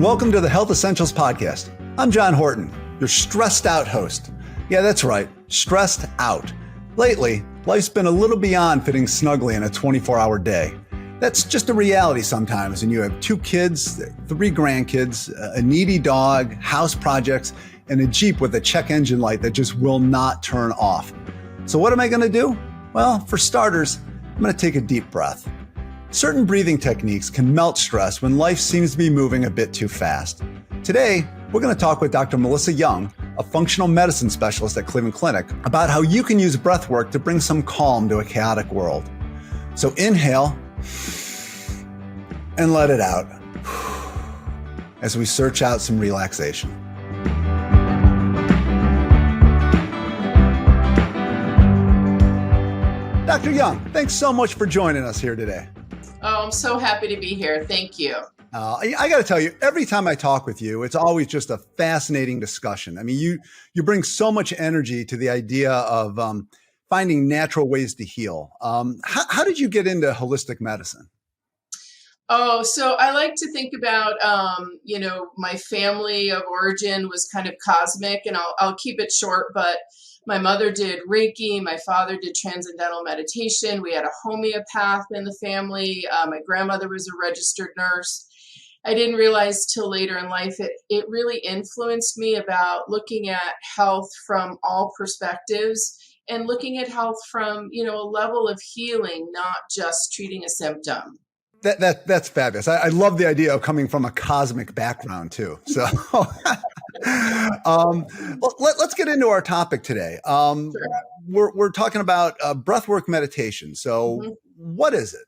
and welcome to the Health Essentials Podcast. I'm John Horton, your stressed out host. Yeah, that's right, stressed out. Lately, life's been a little beyond fitting snugly in a 24-hour day. That's just a reality sometimes when you have 2 kids, 3 grandkids, a needy dog, house projects, and a Jeep with a check engine light that just will not turn off. So what am I going to do? Well, for starters, I'm going to take a deep breath. Certain breathing techniques can melt stress when life seems to be moving a bit too fast. Today, we're going to talk with Dr. Melissa Young, a functional medicine specialist at Cleveland Clinic, about how you can use breathwork to bring some calm to a chaotic world. So inhale and let it out as we search out some relaxation. Dr. Young, thanks so much for joining us here today. Oh, I'm so happy to be here. Thank you. I got to tell you, every time I talk with you, it's always just a fascinating discussion. I mean, you bring so much energy to the idea of finding natural ways to heal. How did you get into holistic medicine? Oh, so I like to think about, my family of origin was kind of cosmic, and I'll keep it short, but my mother did Reiki. My father did transcendental meditation. We had a homeopath in the family. My grandmother was a registered nurse. I didn't realize till later in life it really influenced me about looking at health from all perspectives and looking at health from, a level of healing, not just treating a symptom. That's fabulous. I love the idea of coming from a cosmic background too. So, well, let's get into our topic today. Sure. We're talking about breathwork meditation. So, What is it?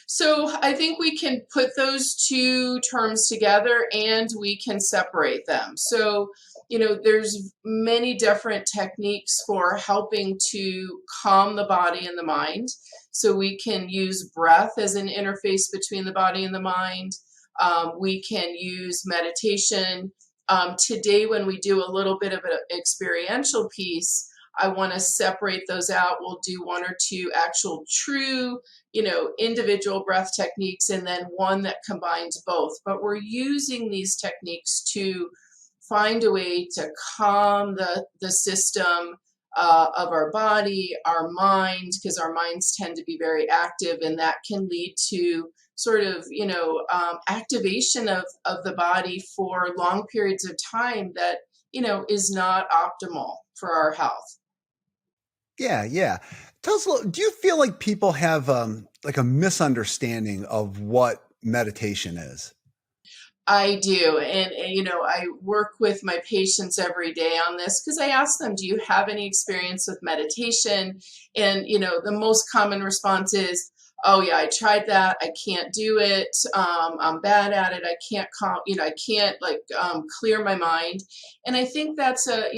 So I think we can put those two terms together and we can separate them. So, there's many different techniques for helping to calm the body and the mind. So we can use breath as an interface between the body and the mind. We can use meditation. Today, when we do a little bit of an experiential piece, I want to separate those out. We'll do 1 or 2 actual true, individual breath techniques, and then one that combines both. But we're using these techniques to find a way to calm the system of our body, our mind, because our minds tend to be very active, and that can lead to sort of, activation of the body for long periods of time that, is not optimal for our health. Yeah. Tell us a little, do you feel like people have like a misunderstanding of what meditation is? I do. And, I work with my patients every day on this because I ask them, do you have any experience with meditation? And, the most common response is, oh yeah, I tried that. I can't do it. I'm bad at it. I can't clear my mind. And I think that's a,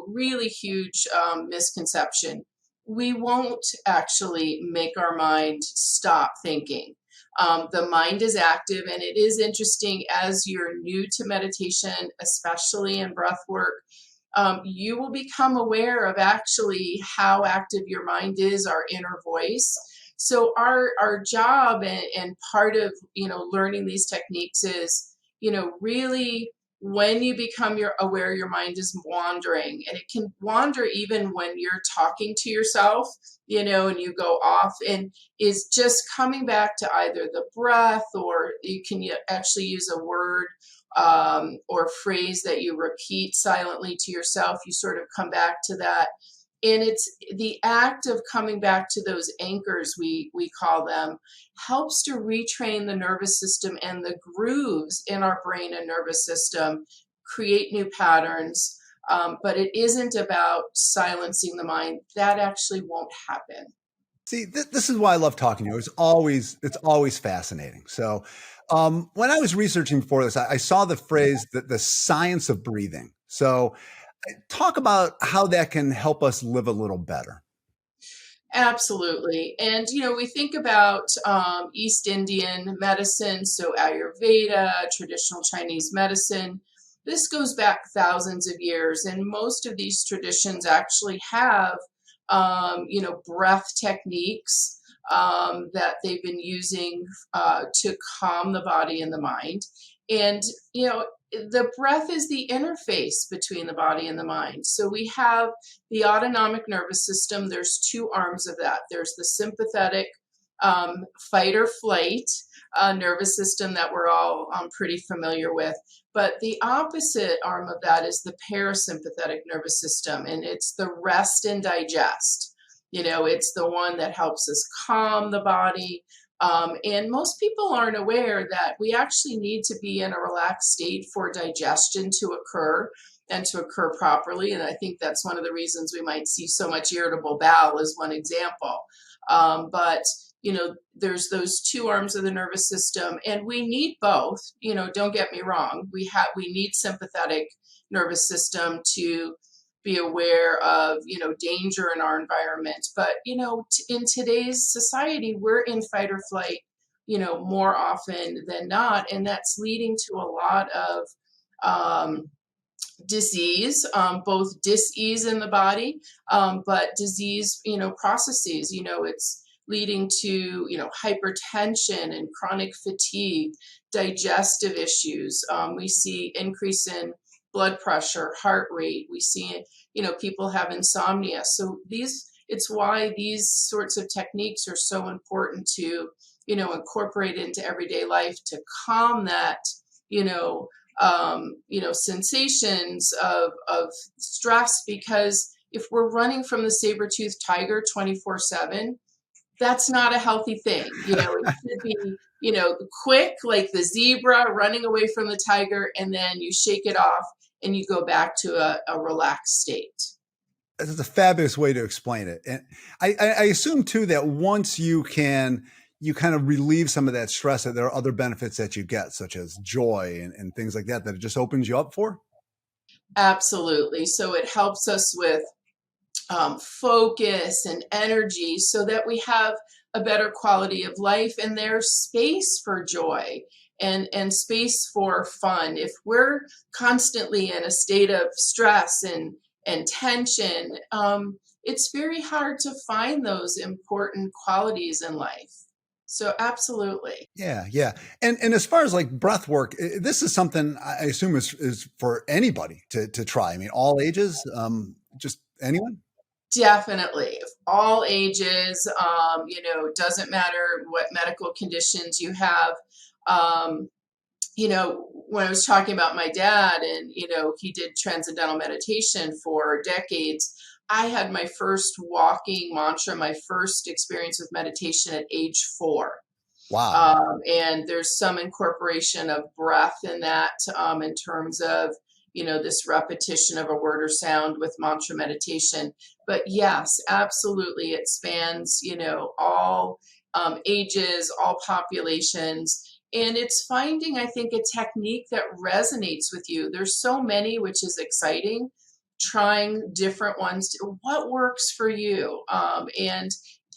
really huge misconception. We won't actually make our mind stop thinking. The mind is active, and it is interesting as you're new to meditation, especially in breath work, you will become aware of actually how active your mind is, our inner voice. So our job and part of, learning these techniques is, really when you become aware your mind is wandering, and it can wander even when you're talking to yourself, and you go off, and is just coming back to either the breath, or you can actually use a word or phrase that you repeat silently to yourself. You sort of come back to that. And it's the act of coming back to those anchors, we call them, helps to retrain the nervous system, and the grooves in our brain and nervous system create new patterns. But it isn't about silencing the mind. That actually won't happen. See, this is why I love talking to you. It's always fascinating. So when I was researching for this, I saw the phrase that the science of breathing. So talk about how that can help us live a little better. Absolutely. And, we think about East Indian medicine, so Ayurveda, traditional Chinese medicine. This goes back thousands of years, and most of these traditions actually have, breath techniques that they've been using to calm the body and the mind. And, the breath is the interface between the body and the mind. So we have the autonomic nervous system. There's two arms of that. There's the sympathetic fight or flight nervous system that we're all pretty familiar with. But the opposite arm of that is the parasympathetic nervous system, and it's the rest and digest. It's the one that helps us calm the body. And most people aren't aware that we actually need to be in a relaxed state for digestion to occur and to occur properly. And I think that's one of the reasons we might see so much irritable bowel, as one example. But there's those two arms of the nervous system, and we need both. Don't get me wrong. We need sympathetic nervous system to be aware of, danger in our environment. But, in today's society, we're in fight or flight, more often than not. And that's leading to a lot of disease, both dis-ease in the body, but disease, processes. It's leading to, hypertension and chronic fatigue, digestive issues. We see increase in blood pressure, heart rate. We see, people have insomnia. So it's why these sorts of techniques are so important to, incorporate into everyday life to calm that, sensations of stress. Because if we're running from the saber-toothed tiger 24/7, that's not a healthy thing. It should be, quick, like the zebra running away from the tiger, and then you shake it off and you go back to a relaxed state. That's a fabulous way to explain it. And I assume too that once you kind of relieve some of that stress, that there are other benefits that you get, such as joy and things like that it just opens you up for. Absolutely. So it helps us with focus and energy, so that we have a better quality of life, and there's space for joy and space for fun. If we're constantly in a state of stress and tension, it's very hard to find those important qualities in life. So absolutely. Yeah, yeah. And as far as like breath work, this is something I assume is for anybody to try. I mean, all ages, just anyone? Definitely. All ages, doesn't matter what medical conditions you have. Um, when I was talking about my dad, and, he did transcendental meditation for decades, I had my first walking mantra, my first experience with meditation at age 4. Wow. And there's some incorporation of breath in that, in terms of, this repetition of a word or sound with mantra meditation. But yes, absolutely, it spans, all ages, all populations. And it's finding, I think, a technique that resonates with you. There's so many, which is exciting, trying different ones. What works for you? And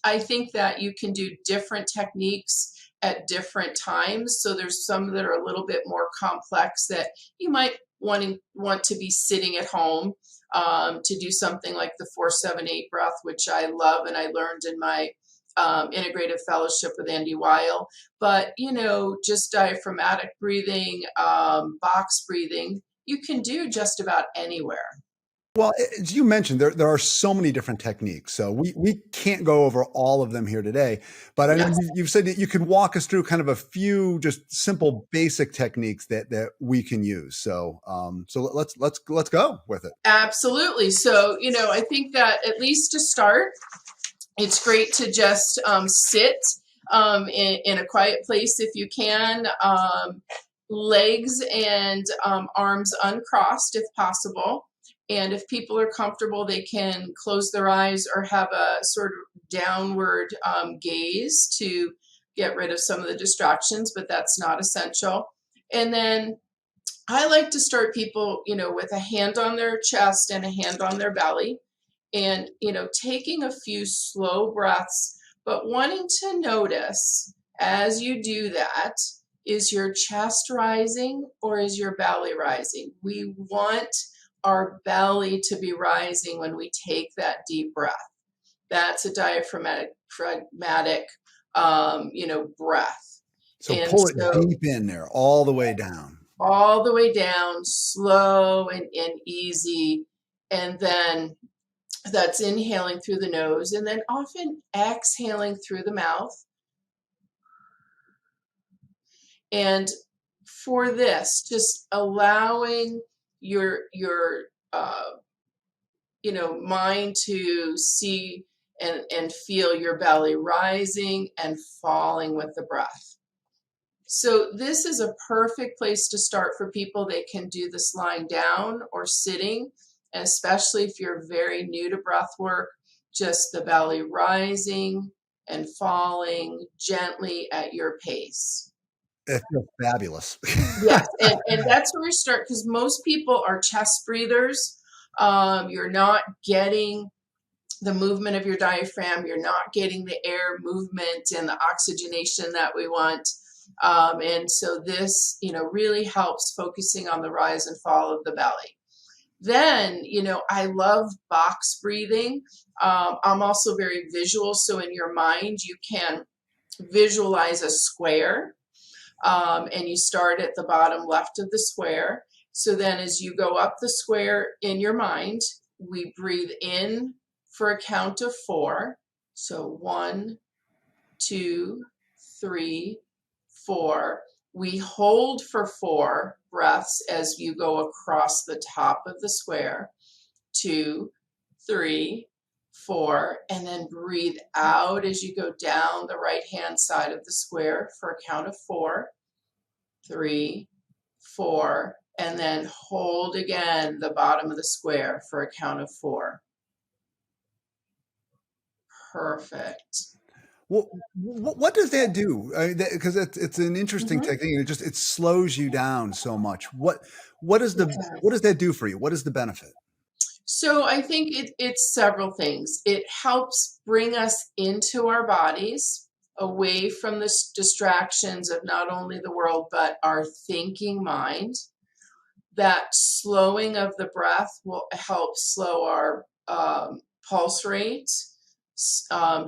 I think that you can do different techniques at different times. So there's some that are a little bit more complex that you might want to be sitting at home to do something like the 4-7-8 breath, which I love and I learned in my integrative fellowship with Andy Weil. But, just diaphragmatic breathing, box breathing, you can do just about anywhere. Well, as you mentioned, there are so many different techniques. So we can't go over all of them here today. But I know Yes. you've said that you could walk us through kind of a few just simple basic techniques that we can use. So let's go with it. Absolutely. So, I think that at least to start, it's great to just sit in a quiet place if you can, legs and arms uncrossed if possible. And if people are comfortable, they can close their eyes or have a sort of downward gaze to get rid of some of the distractions, but that's not essential. And then I like to start people, with a hand on their chest and a hand on their belly, and, taking a few slow breaths, but wanting to notice as you do that, is your chest rising or is your belly rising? We want our belly to be rising when we take that deep breath. That's a diaphragmatic, breath. So And pull it so deep in there, all the way down. all the way down, slow and easy. And then that's inhaling through the nose, and then often exhaling through the mouth. And for this, just allowing your mind to see and feel your belly rising and falling with the breath. So this is a perfect place to start for people. They can do this lying down or sitting, and especially if you're very new to breath work, just the belly rising and falling gently at your pace. It feels fabulous. Yes, and that's where we start, because most people are chest breathers. You're not getting the movement of your diaphragm. You're not getting the air movement and the oxygenation that we want. And so this, really helps focusing on the rise and fall of the belly. Then, I love box breathing. I'm also very visual. So in your mind, you can visualize a square, and you start at the bottom left of the square. So then as you go up the square in your mind, we breathe in for a count of 4. So 1, 2, 3, 4. We hold for 4 breaths as you go across the top of the square. 2, 3, 4, and then breathe out as you go down the right-hand side of the square for a count of 4, 3, 4, and then hold again the bottom of the square for a count of 4. Perfect. Well, what does that do? Because it's an interesting technique. It slows you down so much. What does that do for you? What is the benefit? So I think it's several things. It helps bring us into our bodies, away from the distractions of not only the world, but our thinking mind. That slowing of the breath will help slow our pulse rate,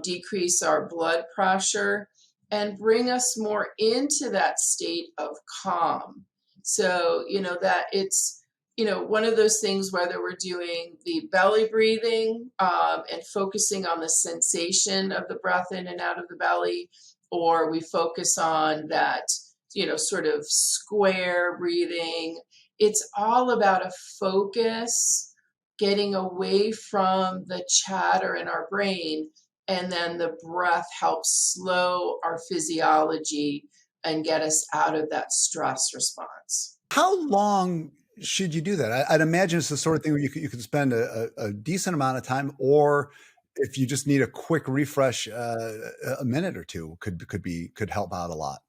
decrease our blood pressure, and bring us more into that state of calm. So, that it's, one of those things, whether we're doing the belly breathing and focusing on the sensation of the breath in and out of the belly, or we focus on that, sort of square breathing. It's all about a focus, getting away from the chatter in our brain, and then the breath helps slow our physiology and get us out of that stress response. How long should you do that? I'd imagine it's the sort of thing where you could spend a decent amount of time, or if you just need a quick refresh, a minute or two could help out a lot.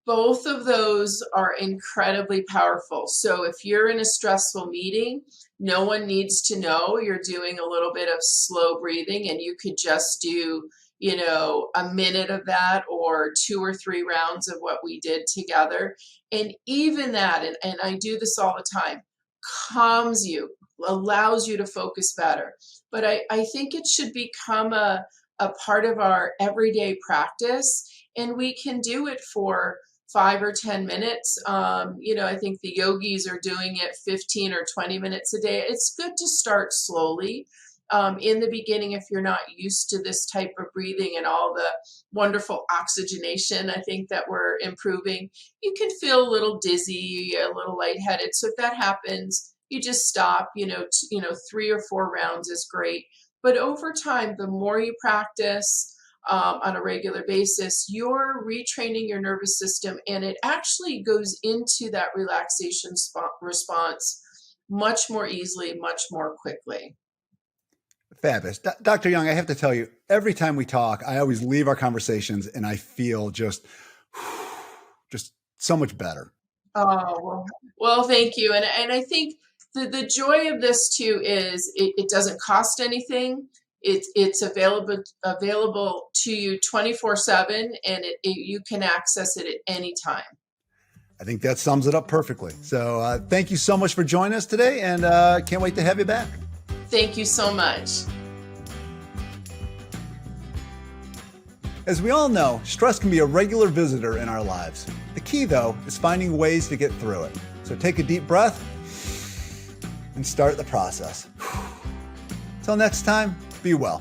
Both of those are incredibly powerful. So if you're in a stressful meeting, no one needs to know you're doing a little bit of slow breathing, and you could just do, a minute of that, or 2 or 3 rounds of what we did together. And even that, and I do this all the time, calms you, allows you to focus better. But I think it should become a part of our everyday practice, and we can do it for 5 or 10 minutes. I think the yogis are doing it 15 or 20 minutes a day. It's good to start slowly. In the beginning, if you're not used to this type of breathing and all the wonderful oxygenation, I think that we're improving, you can feel a little dizzy, a little lightheaded. So if that happens, you just stop. 3 or 4 rounds is great. But over time, the more you practice, on a regular basis, you're retraining your nervous system, and it actually goes into that relaxation response much more easily, much more quickly. Fabulous. Dr. Young, I have to tell you, every time we talk, I always leave our conversations and I feel just so much better. Oh, well, thank you. And I think the joy of this too is it doesn't cost anything. It's available to you 24/7, and you can access it at any time. I think that sums it up perfectly. So thank you so much for joining us today, and can't wait to have you back. Thank you so much. As we all know, stress can be a regular visitor in our lives. The key, though, is finding ways to get through it. So take a deep breath and start the process. Till next time, be well.